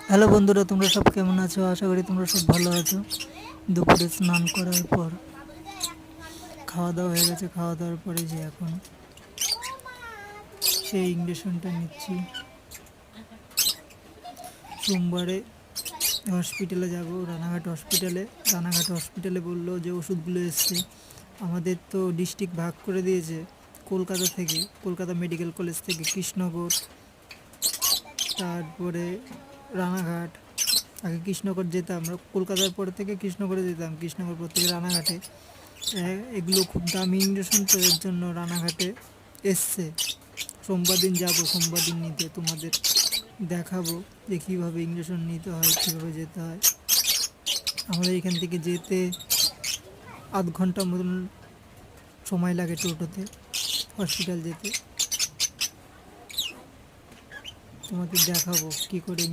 Hello বন্ধুরা, তোমরা সব কেমন আছো? আশা করি তোমরা সব ভালো আছো। দুপুরে স্নান করার পর খাওয়া দাওয়া হয়ে গেছে। খাওয়া দাওয়ার পরে যে এখন সেই ইঞ্জেকশনটা নিচ্ছি। সোমবারে হসপিটালে যাব, রানাঘাট হসপিটালে বললো যে ওষুধগুলো এসছে। আমাদের তো ডিস্ট্রিক্ট ভাগ করে দিয়েছে কলকাতা মেডিকেল কলেজ থেকে কৃষ্ণনগর, তারপরে রানাঘাট। আগে কৃষ্ণনগর যেতাম, আমরা কলকাতার পর থেকে কৃষ্ণনগরে যেতাম, কৃষ্ণনগর পর থেকে রানাঘাটে। এগুলো খুব দামি ইঞ্জেকশন, তো এর জন্য রানাঘাটে এসছে। সোমবার দিন যাব, সোমবার দিন নিতে তোমাদের দেখাবো যে কীভাবে ইঞ্জেকশন নিতে হয়, কীভাবে যেতে হয়। আমাদের এখান থেকে যেতে আধ ঘন্টা মতন সময় লাগে টোটোতে হসপিটাল যেতে। তোমাদের দেখাবো কী করে